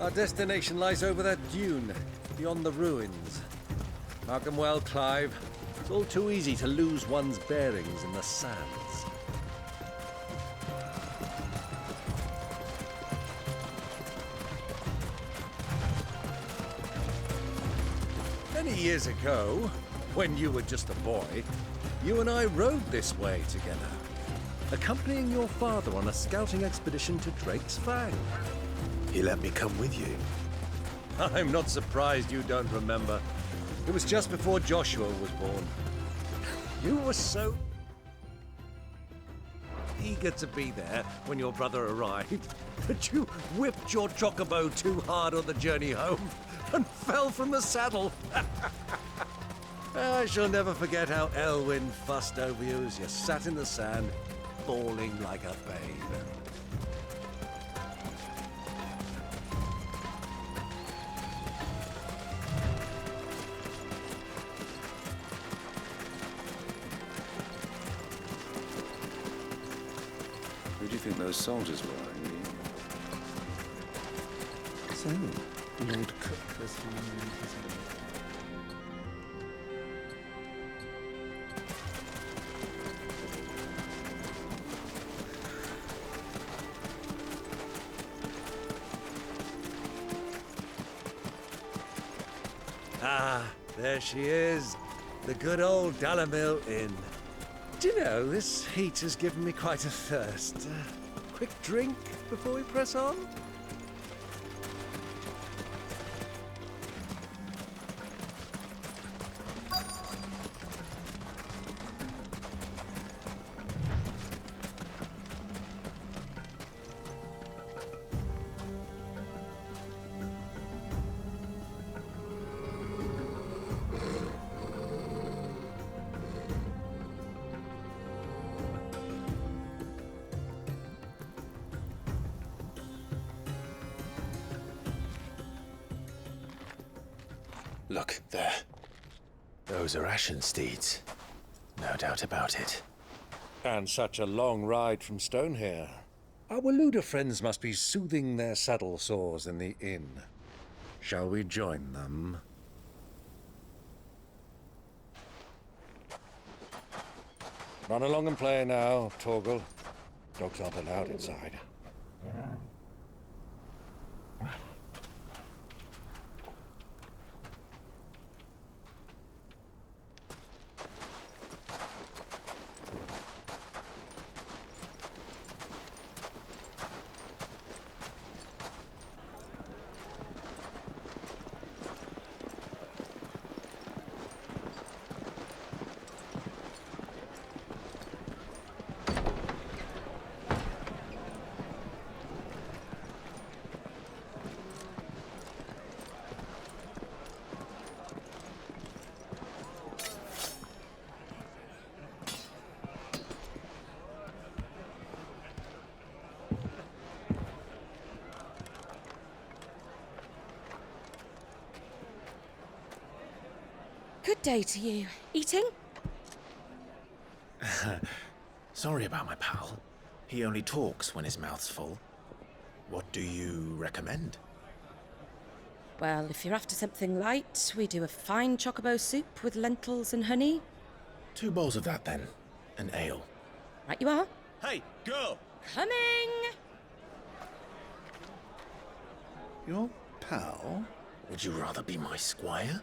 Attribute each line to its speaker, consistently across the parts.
Speaker 1: Our destination lies over that dune, beyond the ruins. Mark 'em well, Clive. It's all too easy to lose one's bearings in the sands. Many years ago, when you were just a boy, you and I rode this way together, accompanying your father on a scouting expedition to Drake's Fang.
Speaker 2: He let me come with you.
Speaker 1: I'm not surprised you don't remember. It was just before Joshua was born. You were so eager to be there when your brother arrived that you whipped your chocobo too hard on the journey home and fell from the saddle. I shall never forget how Elwyn fussed over you as you sat in the sand, bawling like a babe.
Speaker 3: Who do you think those soldiers were?
Speaker 2: So, Lord Cook was
Speaker 1: Ah, there she is. The good old Dalamil Inn. Do you know, this heat has given me quite a thirst. Quick drink before we press on?
Speaker 2: Look, there. Those are ashen steeds. No doubt about it.
Speaker 1: And such a long ride from Stone here. Our Waluda friends must be soothing their saddle sores in the inn. Shall we join them? Run along and play now, Torgal. Dogs aren't allowed inside.
Speaker 4: Good day to you. Eating?
Speaker 2: Sorry about my pal. He only talks when his mouth's full. What do you recommend?
Speaker 4: Well, if you're after something light, we do a fine chocobo soup with lentils and honey.
Speaker 2: 2 bowls of that then. An ale.
Speaker 4: Right you are.
Speaker 2: Hey, girl!
Speaker 4: Coming!
Speaker 2: Your pal? Would you rather be my squire?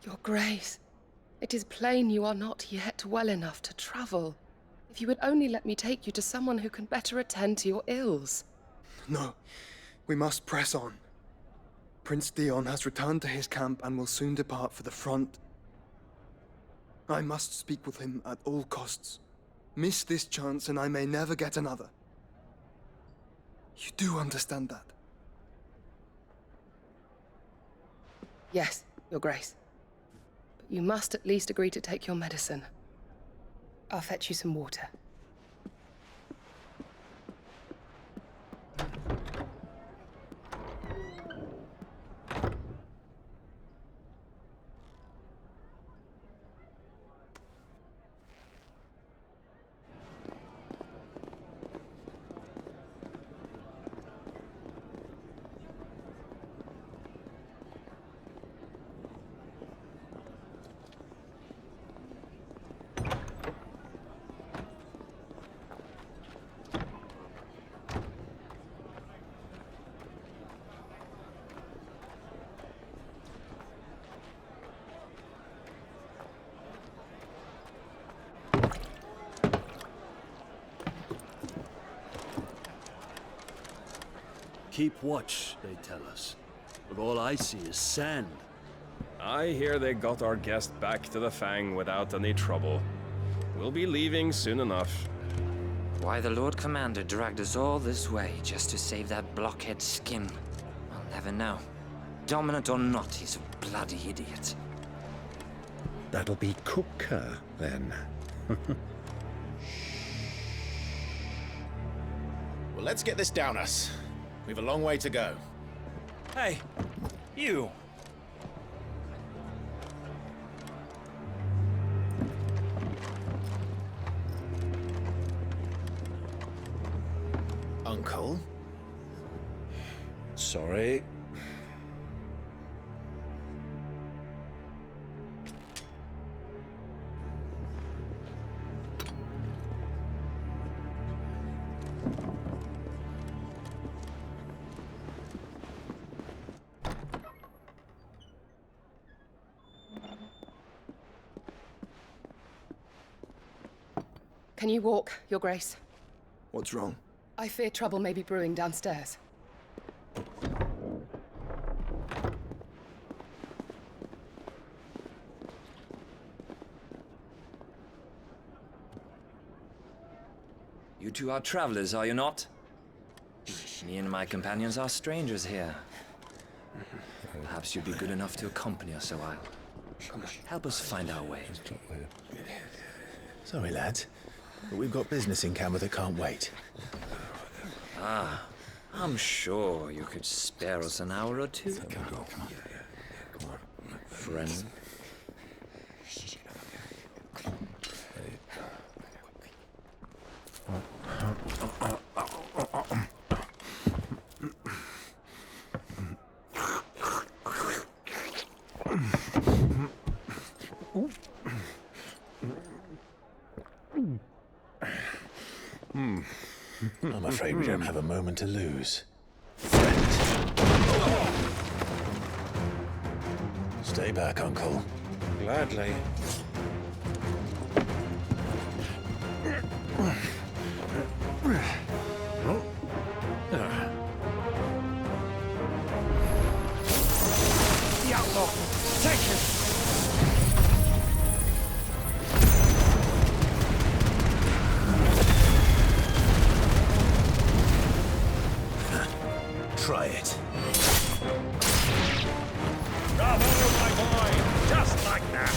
Speaker 5: Your Grace, it is plain you are not yet well enough to travel. If you would only let me take you to someone who can better attend to your ills.
Speaker 6: No, we must press on. Prince Dion has returned to his camp and will soon depart for the front. I must speak with him at all costs. Miss this chance and I may never get another. You do understand that?
Speaker 5: Yes, Your Grace. But you must at least agree to take your medicine. I'll fetch you some water.
Speaker 7: Keep watch, they tell us. But all I see is sand.
Speaker 8: I hear they got our guest back to the Fang without any trouble. We'll be leaving soon enough.
Speaker 9: Why the Lord Commander dragged us all this way just to save that blockhead Skim, I'll never know. Dominant or not, he's a bloody idiot.
Speaker 1: That'll be Cooker, then.
Speaker 2: Well, let's get this down us. We've a long way to go.
Speaker 7: Hey, you!
Speaker 2: Uncle?
Speaker 1: Sorry.
Speaker 5: Can you walk, Your Grace?
Speaker 6: What's wrong?
Speaker 5: I fear trouble may be brewing downstairs.
Speaker 9: You two are travelers, are you not? Me and my companions are strangers here. Perhaps you'd be good enough to accompany us a while. Help us find our way.
Speaker 2: Sorry, lads, but we've got business in camera that can't wait.
Speaker 9: Ah, I'm sure you could spare us an hour or two.
Speaker 2: Come on.
Speaker 9: Friend.
Speaker 2: I'm afraid we don't have a moment to lose. Stay back, Uncle.
Speaker 1: Gladly.
Speaker 7: The outlaw! Take him!
Speaker 2: Try it.
Speaker 8: Bravo, my boy! Just like that!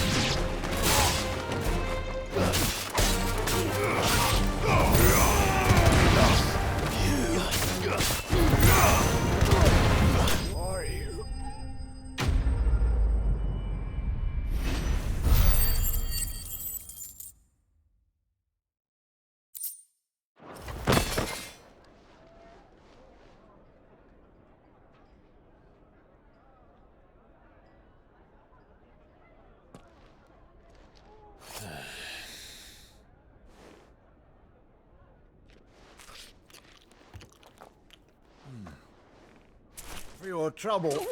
Speaker 7: For your trouble.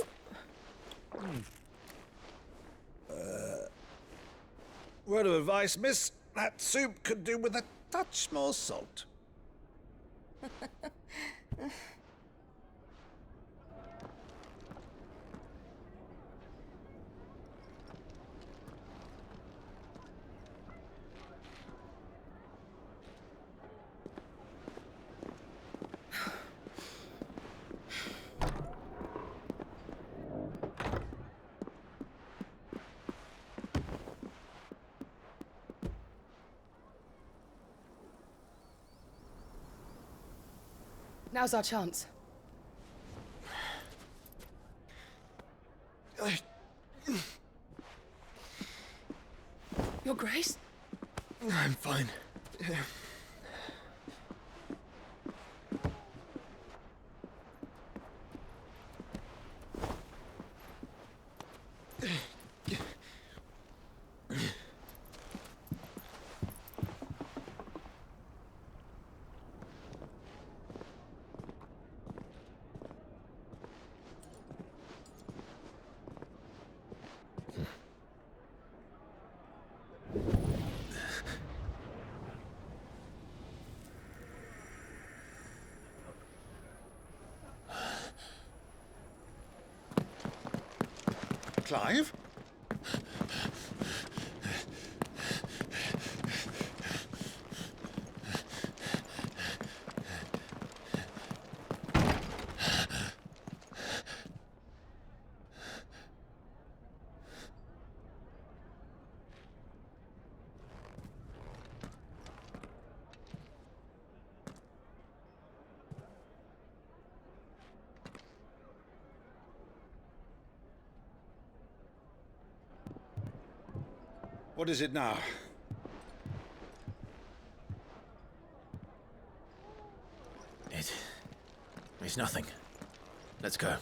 Speaker 1: Word of advice, miss. That soup could do with a
Speaker 10: touch more salt.
Speaker 5: Now's our chance. Your Grace?
Speaker 6: I'm fine.
Speaker 10: Clive? What is it now?
Speaker 2: It's nothing. Let's go.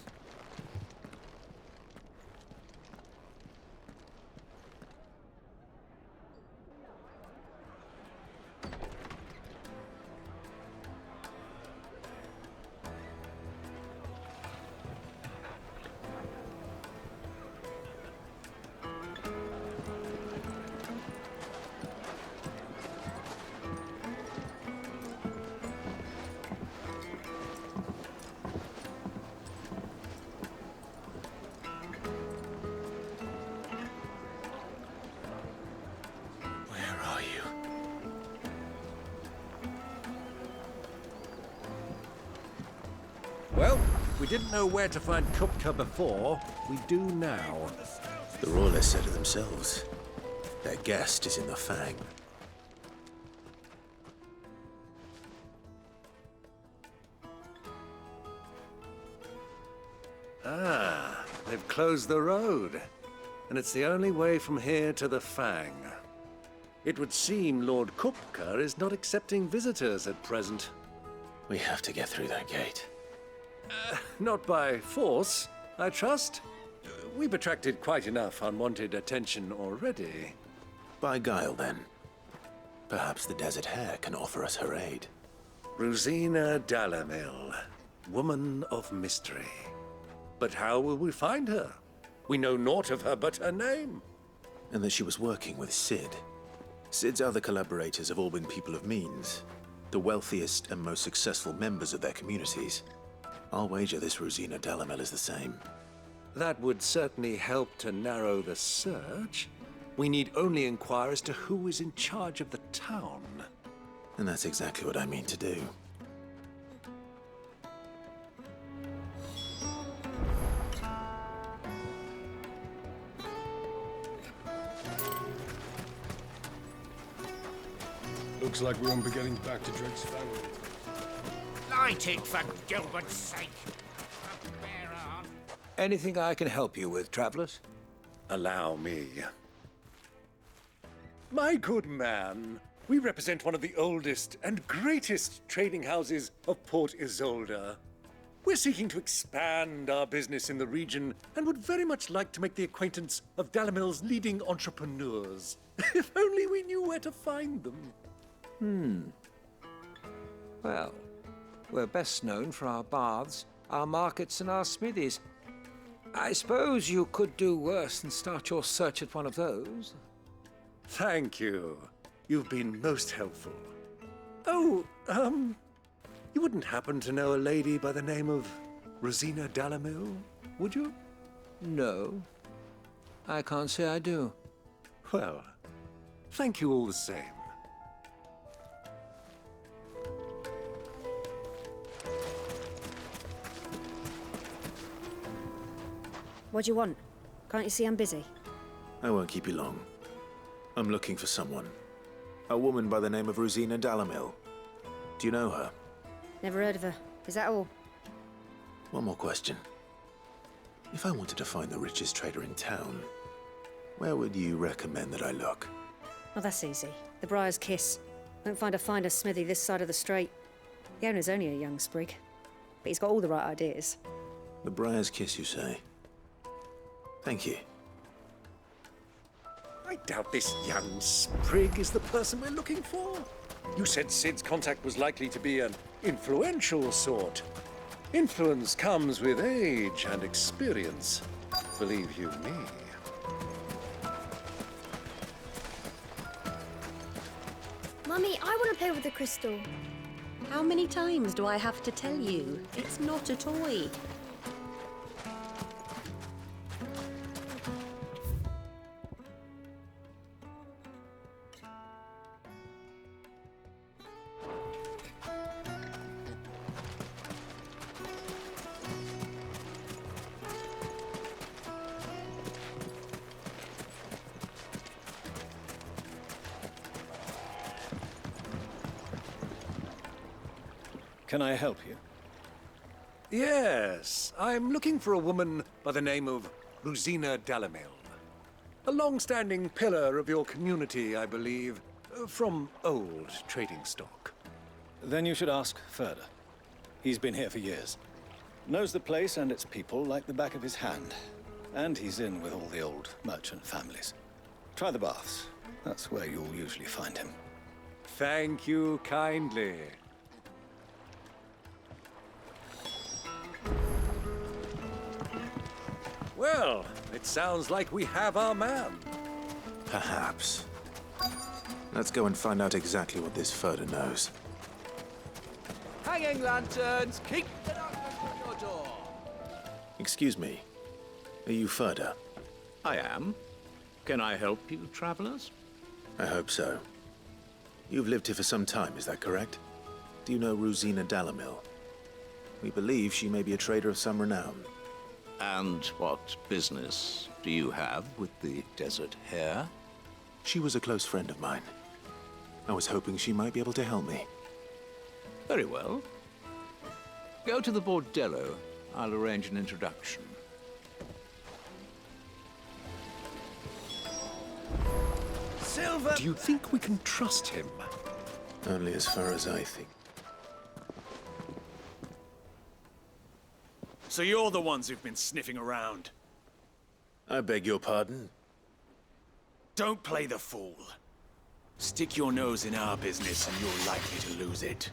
Speaker 1: Well, we didn't know where to find Kupka before. We do now.
Speaker 2: The Royalists said it themselves. Their guest is in the Fang.
Speaker 1: Ah, they've closed the road. And it's the only way from here to the Fang. It would seem Lord Kupka is not accepting visitors at present.
Speaker 2: We have to get through that gate.
Speaker 1: Not by force, I trust. We've attracted quite enough unwanted attention already.
Speaker 2: By guile, then. Perhaps the Desert Hare can offer us her aid.
Speaker 1: Rosina Dalamil, woman of mystery. But how will we find her? We know naught of her but her name.
Speaker 2: And that she was working with Sid. Sid's other collaborators have all been people of means, the wealthiest and most successful members of their communities. I'll wager this Rosina Dalamel is the same.
Speaker 1: That would certainly help to narrow the search. We need only inquire as to who is in charge of the town.
Speaker 2: And that's exactly what I mean to do.
Speaker 8: Looks like we won't be getting back to Drake's family.
Speaker 10: Light it, for Gilbert's sake.
Speaker 11: Anything I can help you with, travelers?
Speaker 1: Allow me. My good man, we represent one of the oldest and greatest trading houses of Port Isolde. We're seeking to expand our business in the region and would very much like to make the acquaintance of Dalamil's leading entrepreneurs. If only we knew where to find them.
Speaker 11: Well, we're best known for our baths, our markets, and our smithies. I suppose you could do worse than start your search at one of those.
Speaker 1: Thank you. You've been most helpful. Oh, you wouldn't happen to know a lady by the name of Rosina Dalamil, would you?
Speaker 11: No. I can't say I do.
Speaker 1: Well, thank you all the same.
Speaker 12: What do you want? Can't you see I'm busy?
Speaker 2: I won't keep you long. I'm looking for someone. A woman by the name of Rosina Dalamil. Do you know her?
Speaker 12: Never heard of her. Is that all?
Speaker 2: One more question. If I wanted to find the richest trader in town, where would you recommend that I look?
Speaker 12: Oh, that's easy. The Briar's Kiss. Won't find a finer smithy this side of the strait. The owner's only a young sprig, but he's got all the right ideas.
Speaker 2: The Briar's Kiss, you say? Thank you.
Speaker 1: I doubt this young sprig is the person we're looking for. You said Sid's contact was likely to be an influential sort. Influence comes with age and experience, believe you me.
Speaker 13: Mummy, I want to play with the crystal.
Speaker 14: How many times do I have to tell you? It's not a toy.
Speaker 15: Can I help you?
Speaker 1: Yes, I'm looking for a woman by the name of Rosina Dalamil. A long-standing pillar of your community, I believe, from old trading stock.
Speaker 15: Then you should ask Furder. He's been here for years. Knows the place and its people like the back of his hand. And he's in with all the old merchant families. Try the baths. That's where you'll usually find him.
Speaker 1: Thank you kindly. Well, it sounds like we have our man.
Speaker 2: Perhaps. Let's go and find out exactly what this Furder knows.
Speaker 7: Hanging lanterns, keep it up at your door.
Speaker 2: Excuse me. Are you Furder?
Speaker 16: I am. Can I help you, travelers?
Speaker 2: I hope so. You've lived here for some time, is that correct? Do you know Rosina Dalamil? We believe she may be a trader of some renown.
Speaker 16: And what business do you have with the desert hare?
Speaker 2: She was a close friend of mine. I was hoping she might be able to help me.
Speaker 16: Very well. Go to the bordello. I'll arrange an introduction.
Speaker 1: Silver! Do you think we can trust him?
Speaker 2: Only as far as I think.
Speaker 7: So you're the ones who've been sniffing around.
Speaker 2: I beg your pardon?
Speaker 7: Don't play the fool. Stick your nose in our business and you're likely to lose it.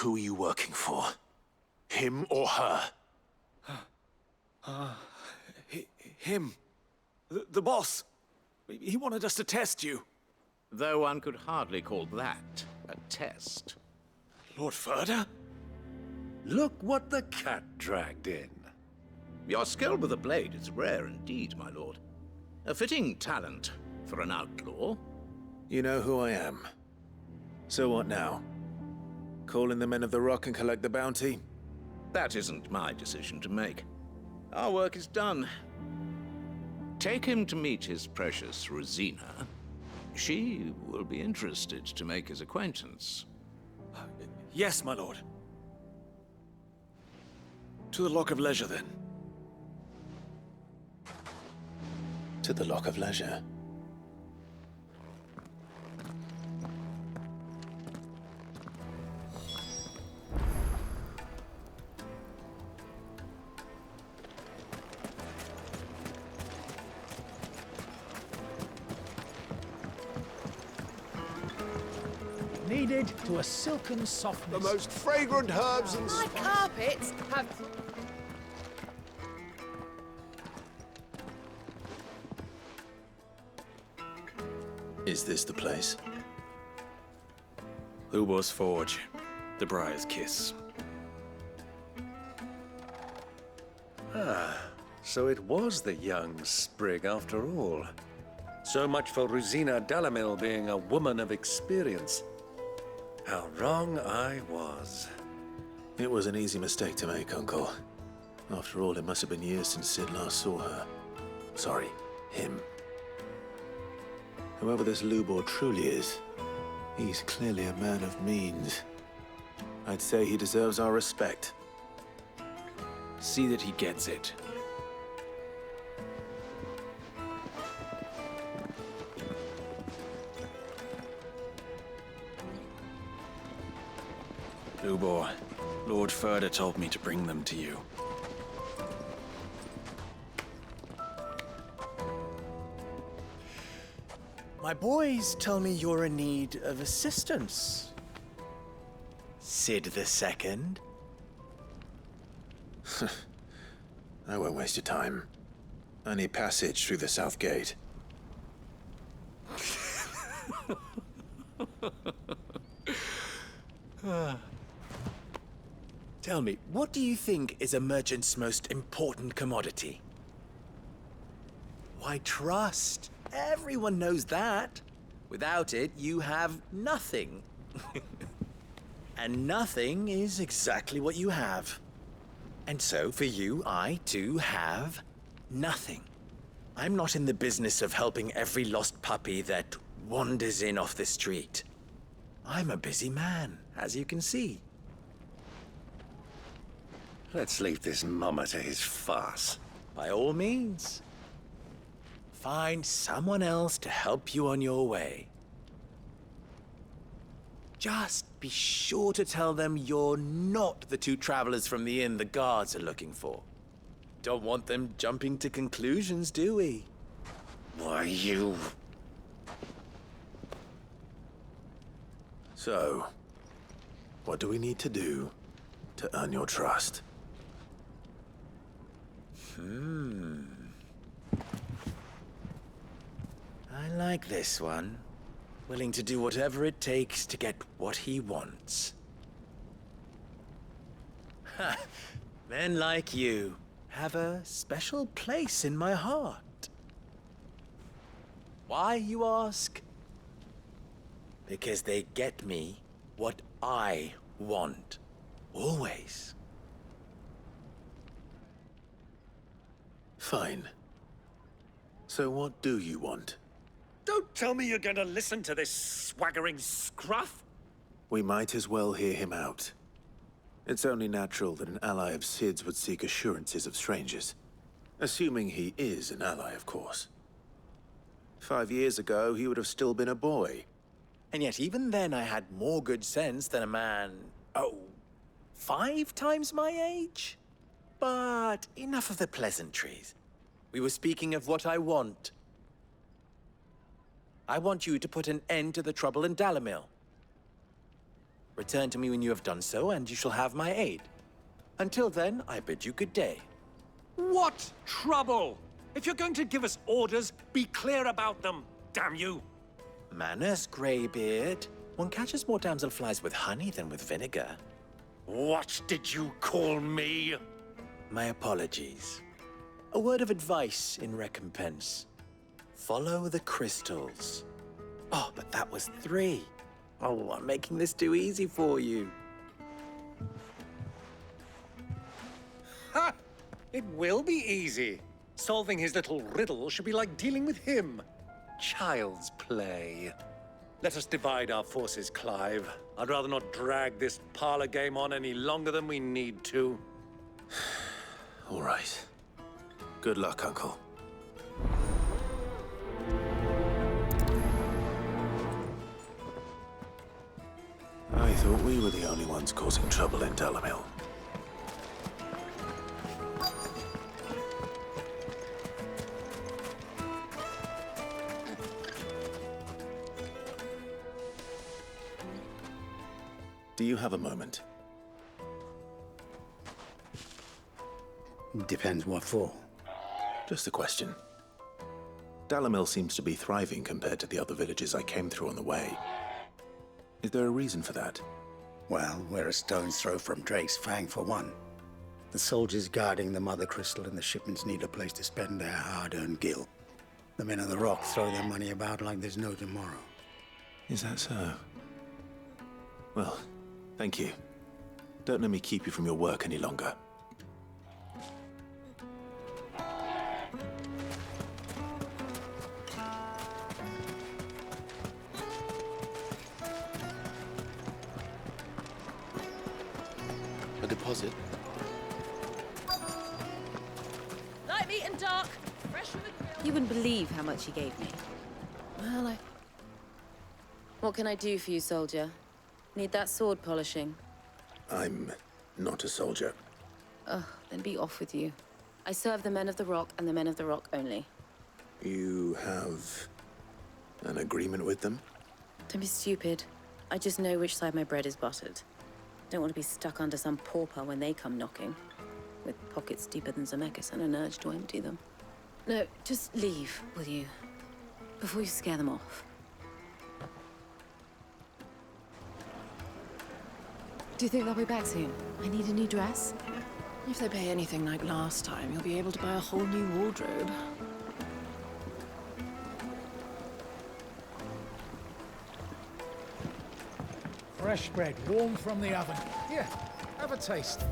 Speaker 2: Who are you working for? Him or her?
Speaker 7: Him. The boss. He wanted us to test you.
Speaker 16: Though one could hardly call that a test.
Speaker 7: Lord Ferda?
Speaker 1: Look what the cat dragged in.
Speaker 16: Your skill with the blade is rare indeed, my lord. A fitting talent for an outlaw.
Speaker 2: You know who I am. So what now? Call in the Men of the Rock and collect the bounty?
Speaker 16: That isn't my decision to make. Our work is done. Take him to meet his precious Rosina. She will be interested to make his acquaintance.
Speaker 7: Yes, my lord. To the Lock of Leisure, then.
Speaker 2: To the Lock of Leisure.
Speaker 10: Kneaded to a silken softness.
Speaker 17: The most fragrant herbs and
Speaker 5: My carpets have...
Speaker 2: Is this the place?
Speaker 7: Lubor's Forge. The Briar's Kiss.
Speaker 1: Ah, so it was the young sprig after all. So much for Rosina Dalamil being a woman of experience. How wrong I was.
Speaker 2: It was an easy mistake to make, Uncle. After all, it must have been years since Sid last saw her. Sorry, him. Whoever this Lubor truly is, he's clearly a man of means. I'd say he deserves our respect.
Speaker 7: See that he gets it. Lubor, Lord Ferda told me to bring them to you.
Speaker 18: My boys tell me you're in need of assistance. Sid the Second.
Speaker 2: I won't waste your time. I need passage through the south gate.
Speaker 18: Tell me, what do you think is a merchant's most important commodity? Why, trust. Everyone knows that. Without it, you have nothing. And nothing is exactly what you have. And so, for you, I, too, have nothing. I'm not in the business of helping every lost puppy that wanders in off the street. I'm a busy man, as you can see.
Speaker 1: Let's leave this mummer to his farce.
Speaker 18: By all means. Find someone else to help you on your way. Just be sure to tell them you're not the two travelers from the inn the guards are looking for. Don't want them jumping to conclusions, do we?
Speaker 1: Why, you...
Speaker 2: So, what do we need to do to earn your trust?
Speaker 18: I like this one. Willing to do whatever it takes to get what he wants. Ha! Men like you have a special place in my heart. Why, you ask? Because they get me what I want. Always.
Speaker 2: Fine. So what do you want?
Speaker 1: Don't tell me you're going to listen to this swaggering scruff!
Speaker 2: We might as well hear him out. It's only natural that an ally of Sid's would seek assurances of strangers. Assuming he is an ally, of course. 5 years ago, he would have still been a boy.
Speaker 18: And yet even then I had more good sense than a man, 5 times my age? But enough of the pleasantries. We were speaking of what I want. I want you to put an end to the trouble in Dalamil. Return to me when you have done so, and you shall have my aid. Until then, I bid you good day.
Speaker 7: What trouble?
Speaker 10: If you're going to give us orders, be clear about them, damn you!
Speaker 18: Manners, Greybeard. One catches more damselflies with honey than with vinegar.
Speaker 10: What did you call me?
Speaker 18: My apologies. A word of advice in recompense. Follow the crystals. Oh, but that was 3. Oh, I'm making this too easy for you.
Speaker 1: Ha! It will be easy. Solving his little riddle should be like dealing with him. Child's play. Let us divide our forces, Clive. I'd rather not drag this parlor game on any longer than we need to.
Speaker 2: All right. Good luck, Uncle. I thought we were the only ones causing trouble in Delamil. Do you have a moment?
Speaker 19: Depends what for.
Speaker 2: Just a question. Delamil seems to be thriving compared to the other villages I came through on the way. Is there a reason for that?
Speaker 19: Well, we're a stone's throw from Drake's Fang, for one. The soldiers guarding the Mother Crystal and the shipments need a place to spend their hard-earned gil. The men of the Rock throw their money about like there's no tomorrow.
Speaker 2: Is that so? Well, thank you. Don't let me keep you from your work any longer.
Speaker 18: A deposit?
Speaker 4: Light meat and dark. Fresh from the grill.
Speaker 20: You wouldn't believe how much he gave me.
Speaker 4: Well, What can I do for you, soldier? Need that sword polishing?
Speaker 2: I'm not a soldier.
Speaker 4: Ugh, then be off with you. I serve the men of the Rock and the men of the Rock only.
Speaker 2: You have an agreement with them?
Speaker 4: Don't be stupid. I just know which side my bread is buttered. Don't want to be stuck under some pauper when they come knocking, with pockets deeper than Zemeckis and an urge to empty them. No, just leave, will you? Before you scare them off. Do you think they'll be back soon? I need a new dress. If they pay anything like last time, you'll be able to buy a whole new wardrobe.
Speaker 10: Fresh bread, warm from the oven. Here, have a taste.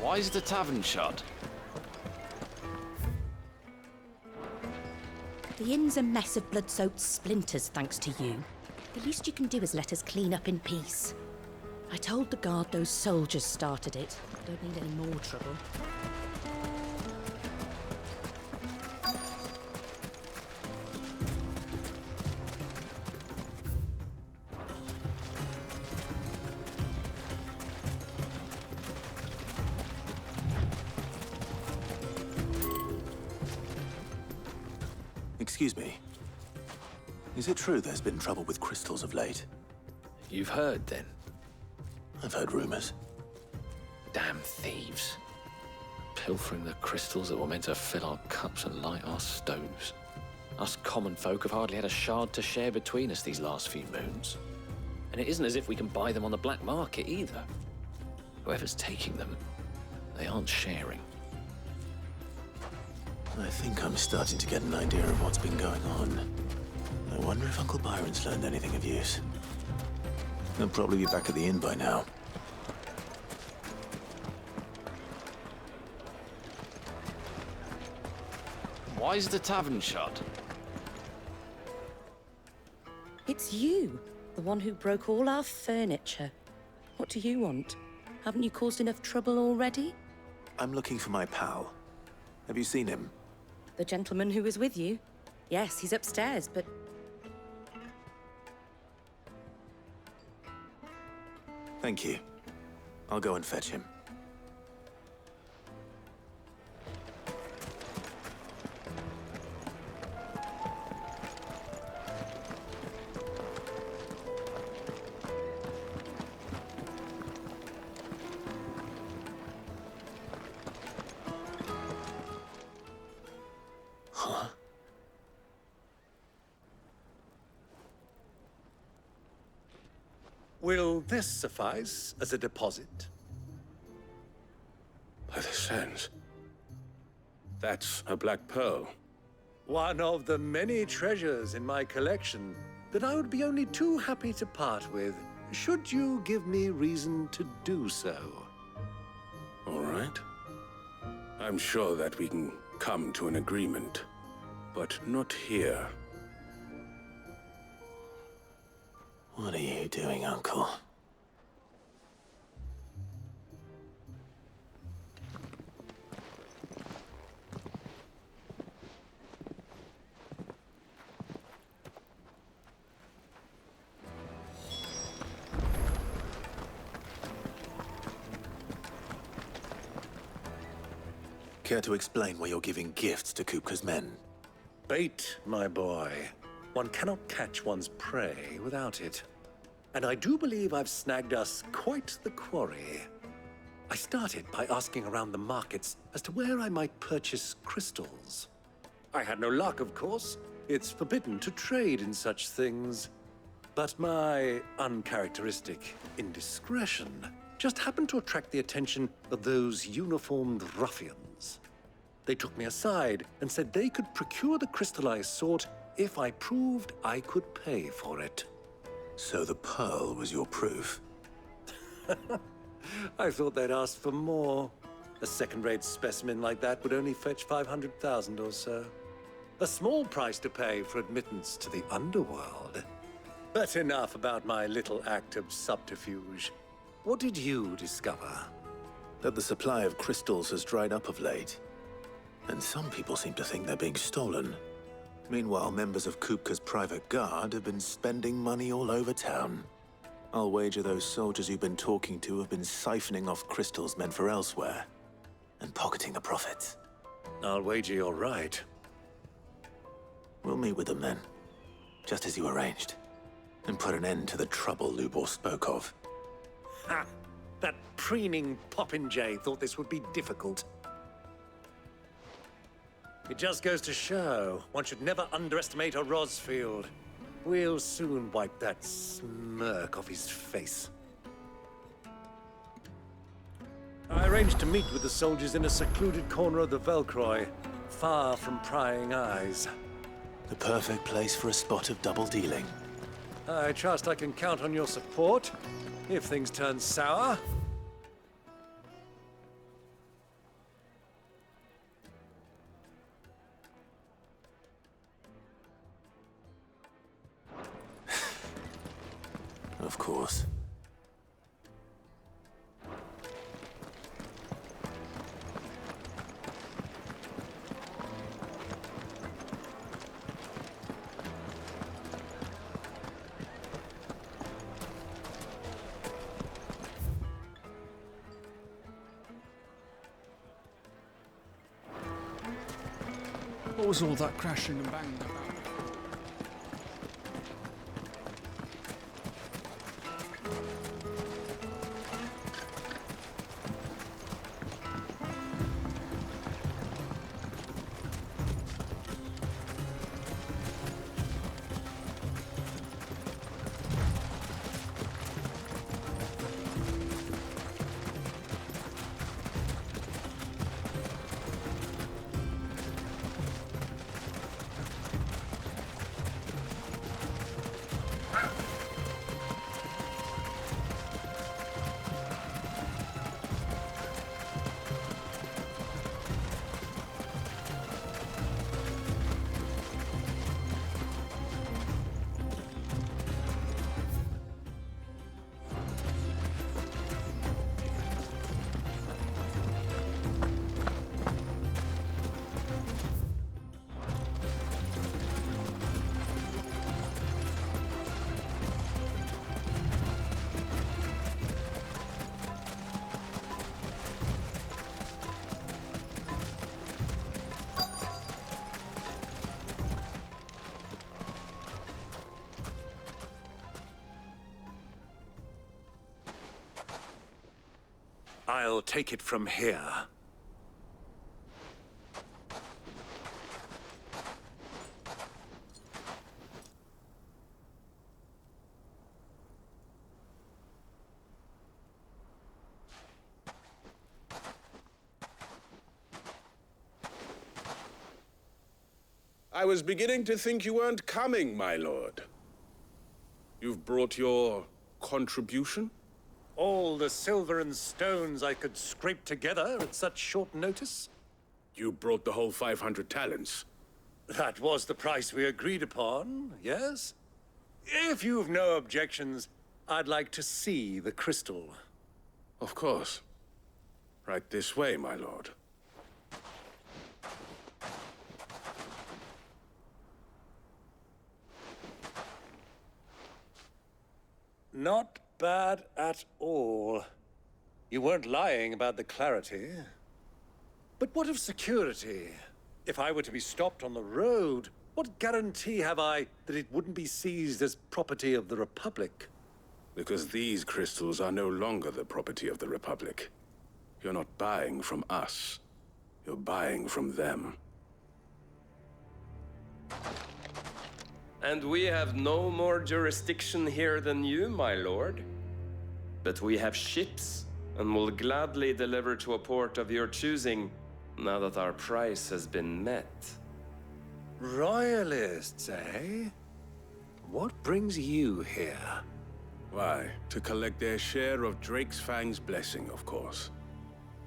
Speaker 3: Why is the tavern shut?
Speaker 14: The inn's a mess of blood-soaked splinters, thanks to you. The least you can do is let us clean up in peace. I told the guard those soldiers started it. Don't need any more trouble.
Speaker 2: Excuse me. Is it true there's been trouble with crystals of late?
Speaker 3: You've heard, then?
Speaker 2: I've heard rumors.
Speaker 3: Damn thieves. Pilfering the crystals that were meant to fill our cups and light our stoves. Us common folk have hardly had a shard to share between us these last few moons. And it isn't as if we can buy them on the black market either. Whoever's taking them, they aren't sharing.
Speaker 2: I think I'm starting to get an idea of what's been going on. I wonder if Uncle Byron's learned anything of use. He'll probably be back at the inn by now.
Speaker 3: Why is the tavern shut?
Speaker 14: It's you, the one who broke all our furniture. What do you want? Haven't you caused enough trouble already?
Speaker 2: I'm looking for my pal. Have you seen him?
Speaker 14: The gentleman who was with you? Yes, he's upstairs, but...
Speaker 2: Thank you. I'll go and fetch him.
Speaker 1: Will this suffice as a deposit?
Speaker 21: By the sands. That's a black pearl.
Speaker 1: One of the many treasures in my collection that I would be only too happy to part with, should you give me reason to do so.
Speaker 21: All right. I'm sure that we can come to an agreement, but not here.
Speaker 2: What are you doing, Uncle? Care to explain why you're giving gifts to Kupka's men?
Speaker 1: Bait, my boy. One cannot catch one's prey without it. And I do believe I've snagged us quite the quarry. I started by asking around the markets as to where I might purchase crystals. I had no luck, of course. It's forbidden to trade in such things. But my uncharacteristic indiscretion just happened to attract the attention of those uniformed ruffians. They took me aside and said they could procure the crystal I sought if I proved I could pay for it.
Speaker 2: So the pearl was your proof?
Speaker 1: I thought they'd ask for more. A second-rate specimen like that would only fetch 500,000 or so. A small price to pay for admittance to the underworld. But enough about my little act of subterfuge. What did you discover?
Speaker 2: That the supply of crystals has dried up of late. And some people seem to think they're being stolen. Meanwhile, members of Kupka's private guard have been spending money all over town. I'll wager those soldiers you've been talking to have been siphoning off crystals meant for elsewhere, and pocketing the profits.
Speaker 1: I'll wager you're right.
Speaker 2: We'll meet with them then, just as you arranged, and put an end to the trouble Lubor spoke of.
Speaker 1: Ha! That preening popinjay thought this would be difficult. It just goes to show, one should never underestimate a Rosfield. We'll soon wipe that smirk off his face. I arranged to meet with the soldiers in a secluded corner of the Velcroy, far from prying eyes.
Speaker 2: The perfect place for a spot of double dealing.
Speaker 1: I trust I can count on your support, if things turn sour.
Speaker 2: Of course.
Speaker 22: What was all that crashing and banging about?
Speaker 21: I'll take it from here. I was beginning to think you weren't coming, my lord. You've brought your contribution?
Speaker 1: All the silver and stones I could scrape together at such short notice?
Speaker 21: You brought the whole 500 talents.
Speaker 1: That was the price we agreed upon, yes? If you've no objections, I'd like to see the crystal.
Speaker 21: Of course. Right this way, my lord.
Speaker 1: Not bad at all. You weren't lying about the clarity. But what of security? If I were to be stopped on the road, what guarantee have I that it wouldn't be seized as property of the Republic?
Speaker 21: Because these crystals are no longer the property of the Republic. You're not buying from us. You're buying from them.
Speaker 8: And we have no more jurisdiction here than you, my lord. But we have ships, and will gladly deliver to a port of your choosing, now that our price has been met.
Speaker 1: Royalists, eh? What brings you here?
Speaker 21: Why, to collect their share of Drake's Fang's blessing, of course.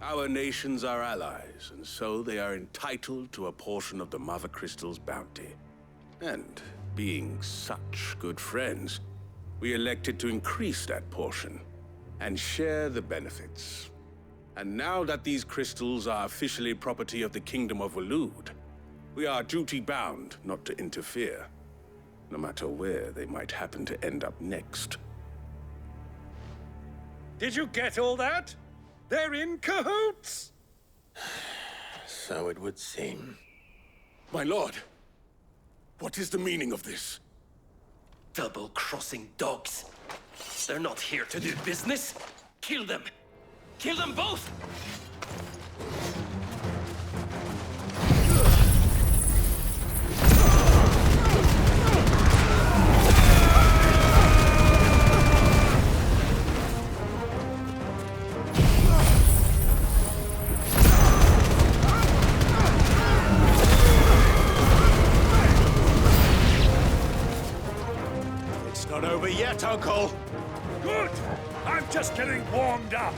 Speaker 21: Our nations are allies, and so they are entitled to a portion of the Mother Crystal's bounty. And being such good friends, we elected to increase that portion and share the benefits. And now that these crystals are officially property of the Kingdom of Waloed, we are duty-bound not to interfere, no matter where they might happen to end up next.
Speaker 1: Did you get all that? They're in cahoots!
Speaker 2: So it would seem.
Speaker 21: My lord, what is the meaning of this?
Speaker 6: Double-crossing dogs. They're not here to do business. Kill them! Kill them both!
Speaker 1: It's not over yet, Uncle. Good! I'm just getting warmed up.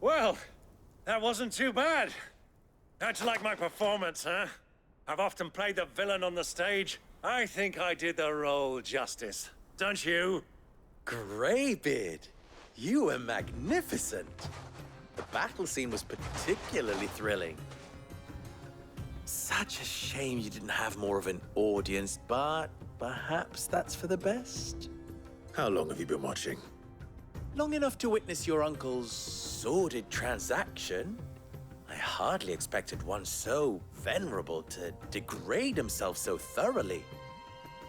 Speaker 1: Well, that wasn't too bad. How'd you like my performance, huh? I've often played the villain on the stage. I think I did the role justice. Don't you?
Speaker 18: Greybeard, you were magnificent. The battle scene was particularly thrilling. Such a shame you didn't have more of an audience, but perhaps that's for the best.
Speaker 2: How long have you been watching?
Speaker 18: Long enough to witness your uncle's sordid transaction. I hardly expected one so venerable to degrade himself so thoroughly.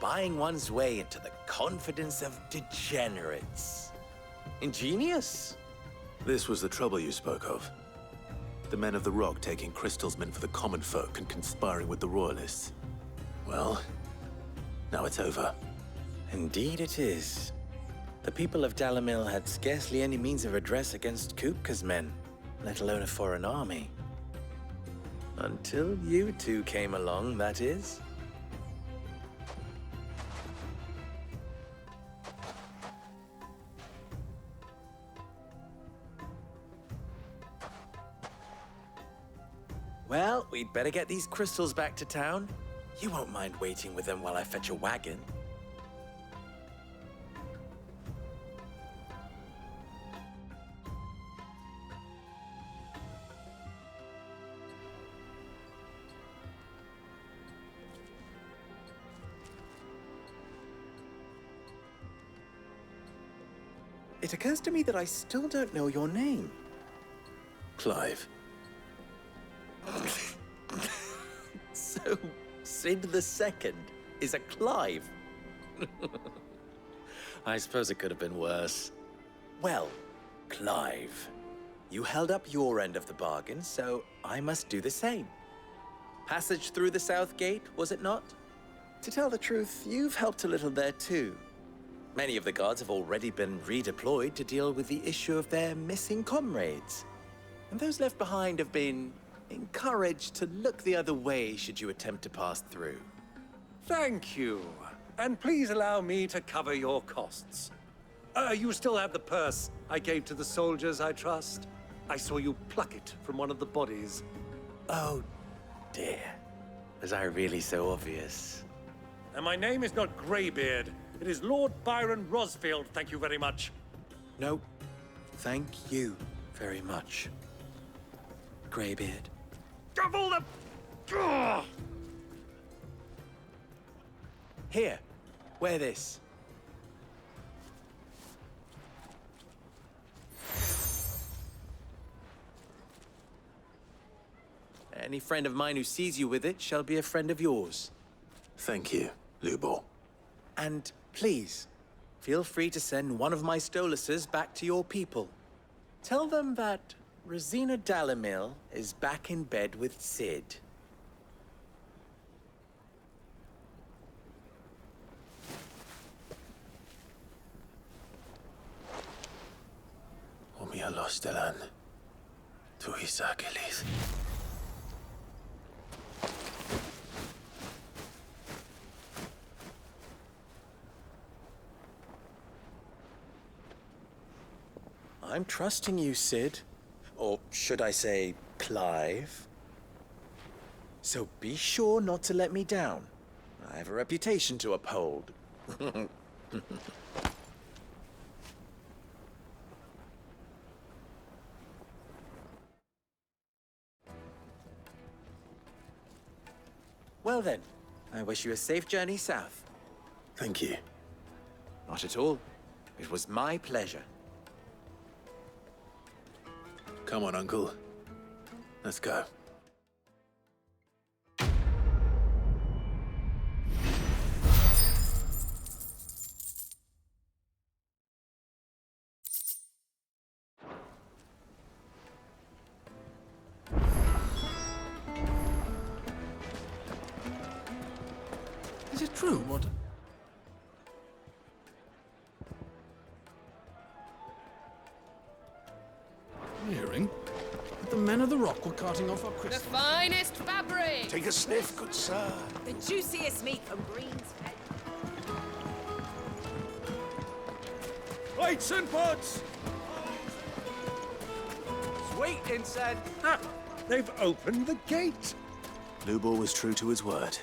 Speaker 18: Buying one's way into the confidence of degenerates. Ingenious.
Speaker 2: This was the trouble you spoke of. The men of the Rock taking crystals meant for the common folk and conspiring with the Royalists. Well, now it's over.
Speaker 18: Indeed it is. The people of Dalamil had scarcely any means of redress against Kupka's men, let alone a foreign army. Until you two came along, that is. Well, we'd better get these crystals back to town. You won't mind waiting with them while I fetch a wagon. It occurs to me that I still don't know your name.
Speaker 2: Clive.
Speaker 18: So, Sid the Second is a Clive? I suppose it could have been worse. Well, Clive, you held up your end of the bargain, so I must do the same. Passage through the South Gate, was it not? To tell the truth, you've helped a little there too. Many of the guards have already been redeployed to deal with the issue of their missing comrades. And those left behind have been encouraged to look the other way should you attempt to pass through.
Speaker 1: Thank you. And please allow me to cover your costs. You still have the purse I gave to the soldiers, I trust? I saw you pluck it from one of the bodies.
Speaker 18: Oh, dear. Was I really so obvious?
Speaker 1: And my name is not Greybeard. It is Lord Byron Rosfield, thank you very much.
Speaker 18: No, thank you very much, Greybeard.
Speaker 1: Of all the... Ugh!
Speaker 18: Here, wear this. Any friend of mine who sees you with it shall be a friend of yours.
Speaker 2: Thank you, Lubor.
Speaker 18: And please, feel free to send one of my Stoluses back to your people. Tell them that Rosina Dalamil is back in bed with Sid.
Speaker 2: Omia Lostelan. Tuisa Achilles.
Speaker 18: I'm trusting you, Sid. Or should I say, Clive? So be sure not to let me down. I have a reputation to uphold. Well then, I wish you a safe journey south.
Speaker 2: Thank you.
Speaker 18: Not at all. It was my pleasure.
Speaker 2: Come on, Uncle. Let's go.
Speaker 22: Is it true what... Hearing that the men of the Rock were carting off our
Speaker 5: The
Speaker 22: crystals.
Speaker 5: finest fabric!
Speaker 17: Take a sniff, good sir.
Speaker 20: The juiciest meat from Green's Head.
Speaker 22: Lights and pods!
Speaker 18: Sweet, Insad.
Speaker 1: Ah, they've opened the gate.
Speaker 2: Lubor was true to his word.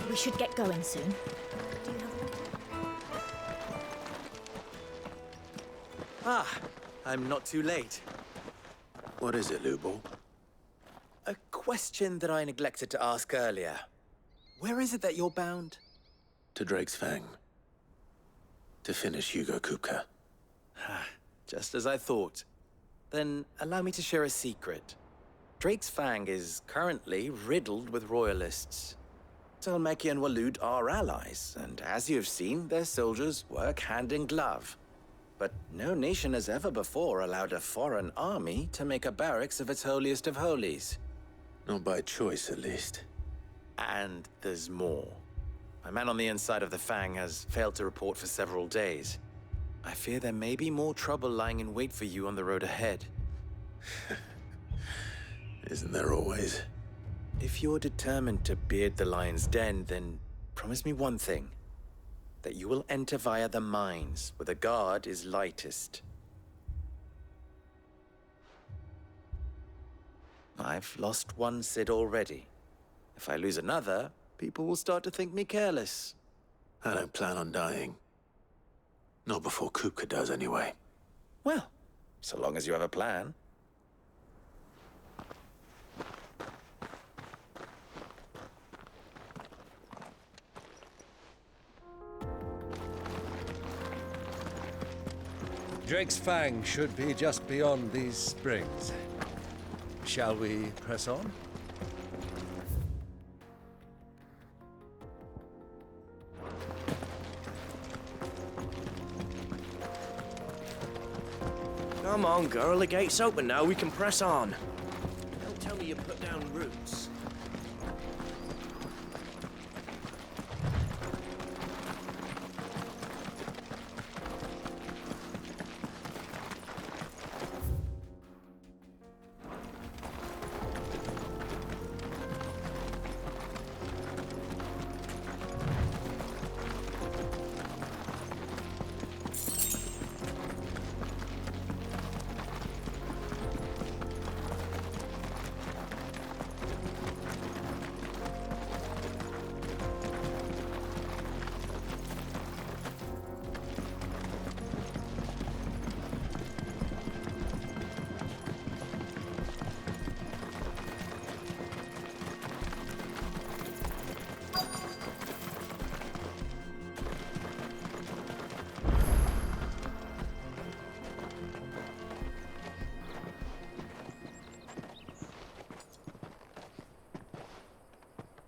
Speaker 9: We should get going soon.
Speaker 18: Ah, I'm not too late.
Speaker 2: What is it, Lubor?
Speaker 18: A question that I neglected to ask earlier. Where is it that you're bound?
Speaker 2: To Drake's Fang. To finish Hugo Kupka.
Speaker 18: Just as I thought. Then allow me to share a secret. Drake's Fang is currently riddled with royalists. Tolmeki and Walud are allies, and as you have seen, their soldiers work hand in glove. But no nation has ever before allowed a foreign army to make a barracks of its holiest of holies.
Speaker 2: Not by choice, at least.
Speaker 18: And there's more. My man on the inside of the Fang has failed to report for several days. I fear there may be more trouble lying in wait for you on the road ahead.
Speaker 2: Isn't there always?
Speaker 18: If you're determined to beard the lion's den, then promise me one thing. That you will enter via the mines, where the guard is lightest. I've lost one Cid already. If I lose another, people will start to think me careless.
Speaker 2: I don't plan on dying. Not before Kupka does, anyway.
Speaker 18: Well, so long as you have a plan.
Speaker 1: Drake's Fang should be just beyond these springs. Shall we press on?
Speaker 6: Come on, girl, the gate's open now, we can press on. Don't tell me you put down roots.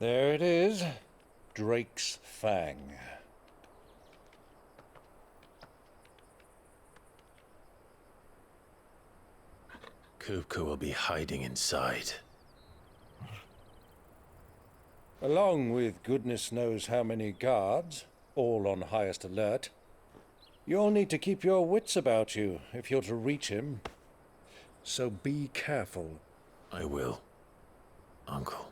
Speaker 1: There it is, Drake's Fang.
Speaker 2: Kupka will be hiding inside.
Speaker 1: Along with goodness knows how many guards, all on highest alert. You'll need to keep your wits about you if you're to reach him. So be careful.
Speaker 2: I will, Uncle.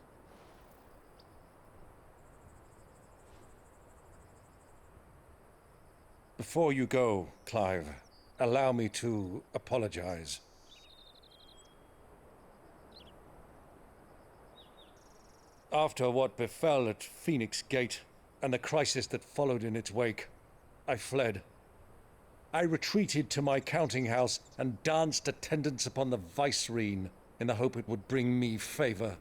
Speaker 1: Before you go, Clive, allow me to apologize. After what befell at Phoenix Gate and the crisis that followed in its wake, I fled. I retreated to my counting house and danced attendance upon the vicereine in the hope it would bring me favor.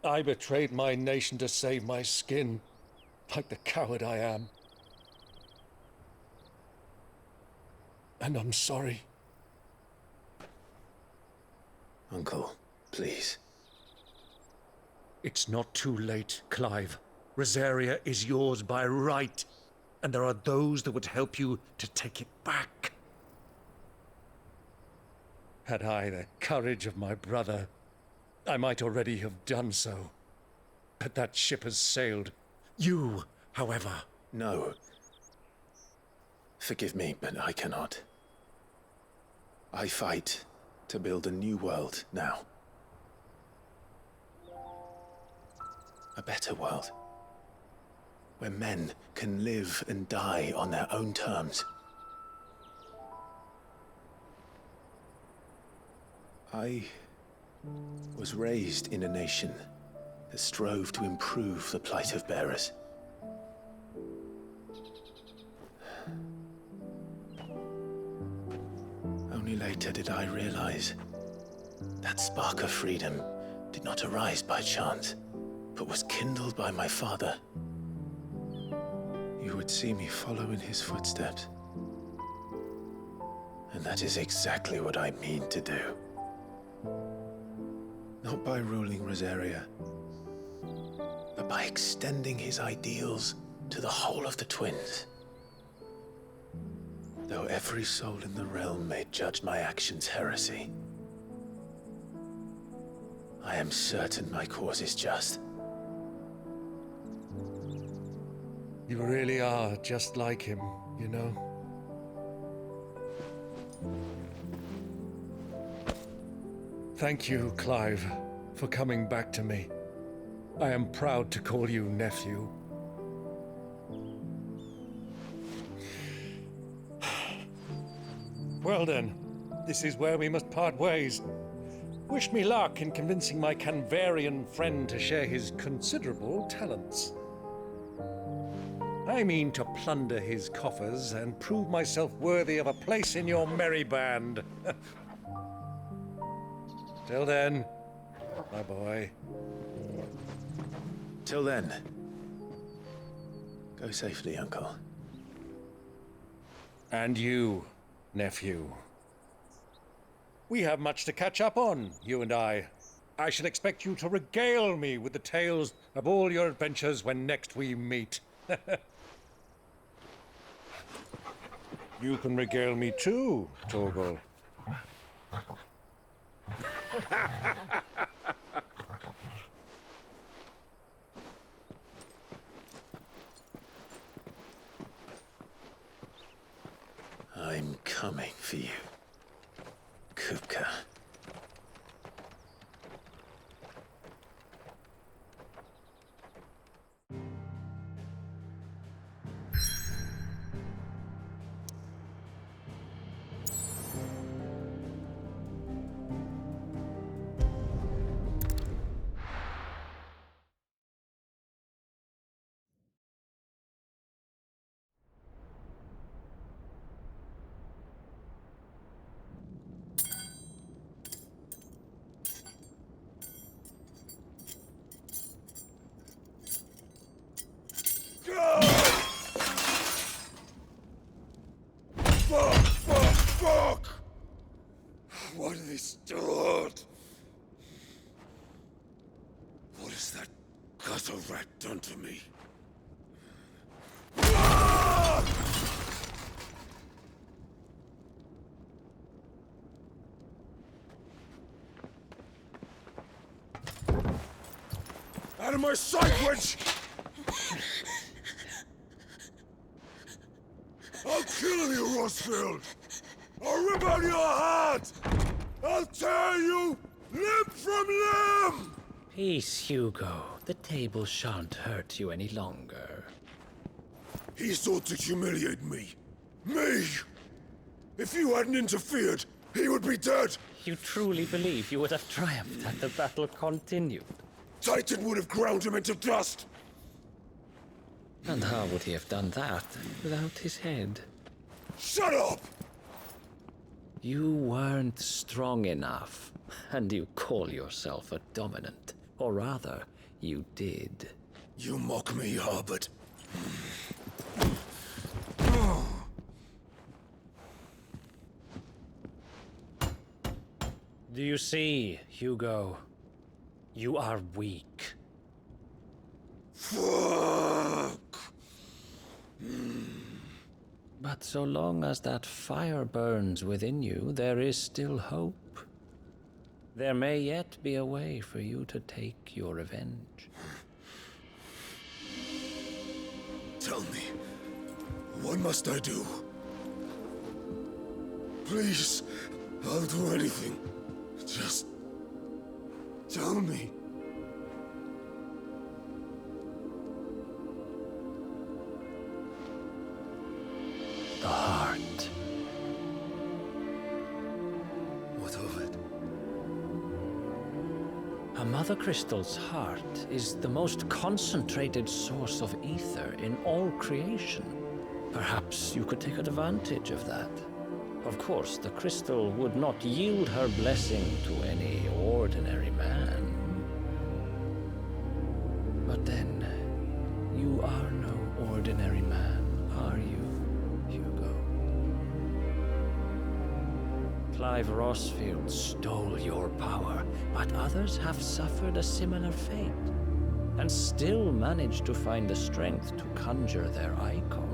Speaker 1: I betrayed my nation to save my skin, like the coward I am. And I'm sorry.
Speaker 2: Uncle, please.
Speaker 1: It's not too late, Clive. Rosaria is yours by right, and there are those that would help you to take it back. Had I the courage of my brother, I might already have done so. But that ship has sailed. You, however...
Speaker 2: No. Forgive me, but I cannot. I fight to build a new world now. A better world. Where men can live and die on their own terms. I was raised in a nation that strove to improve the plight of bearers. Only later did I realize that spark of freedom did not arise by chance, but was kindled by my father. You would see me follow in his footsteps. And that is exactly what I mean to do. Not by ruling Rosaria, but by extending his ideals to the whole of the twins. Though every soul in the realm may judge my actions heresy, I am certain my cause is just.
Speaker 1: You really are just like him, you know? Thank you, Clive, for coming back to me. I am proud to call you nephew. Well then, this is where we must part ways. Wish me luck in convincing my Canvarian friend to share his considerable talents. I mean to plunder his coffers and prove myself worthy of a place in your merry band. Till then, my boy.
Speaker 2: Till then, go safely, Uncle.
Speaker 1: And you, nephew. We have much to catch up on, you and I. I shall expect you to regale me with the tales of all your adventures when next we meet. You can regale me too, Torgal.
Speaker 2: I'm coming for you, Kupka.
Speaker 21: Fuck! Why do they start? What has that gutter rat done to me? Out of my sight, witch! I'll kill you, Rosfield! I'll rip out your heart! I'll tear you limb from limb!
Speaker 3: Peace, Hugo. The table shan't hurt you any longer.
Speaker 21: He sought to humiliate me. Me! If you hadn't interfered, he would be dead!
Speaker 3: You truly believe you would have triumphed had the battle continued?
Speaker 21: Titan would have ground him into dust!
Speaker 3: And how would he have done that without his head?
Speaker 21: Shut up!
Speaker 3: You weren't strong enough, and you call yourself a dominant. Or rather, you did.
Speaker 21: You mock me, Harbert.
Speaker 3: Do you see, Hugo? You are weak.
Speaker 21: Fuck!
Speaker 3: But so long as that fire burns within you, there is still hope. There may yet be a way for you to take your revenge.
Speaker 21: Tell me, what must I do? Please, I'll do anything. Just tell me.
Speaker 3: The heart.
Speaker 21: What of it?
Speaker 3: A mother crystal's heart is the most concentrated source of ether in all creation. Perhaps you could take advantage of that. Of course, the crystal would not yield her blessing to any ordinary man. But then, you are no ordinary man, are you, Hugo? Clive Rossfield stole your power, but others have suffered a similar fate, and still managed to find the strength to conjure their icon.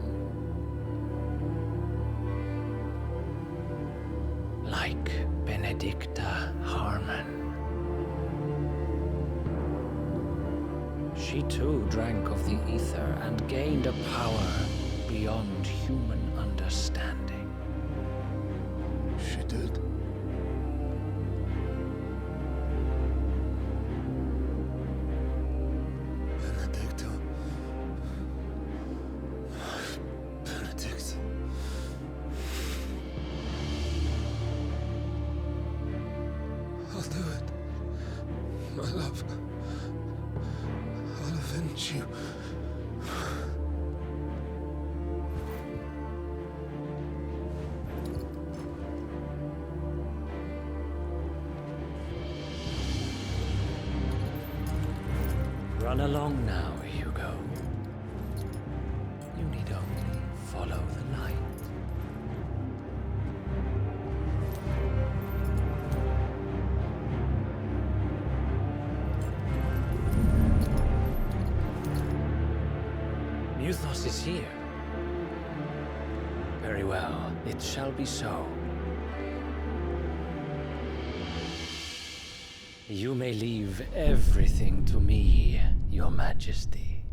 Speaker 3: Like Benedicta Harmon. She too drank of the ether and gained a power beyond human understanding.
Speaker 17: She did? Benedicta. Benedict. I'll do it. My love. I'll avenge you.
Speaker 3: Run along now, Hugo. You need only follow the light. Muthos is here. Very well, it shall be so. You may leave everything to me, Your Majesty.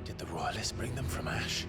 Speaker 2: Did the Royalists bring them from Ash?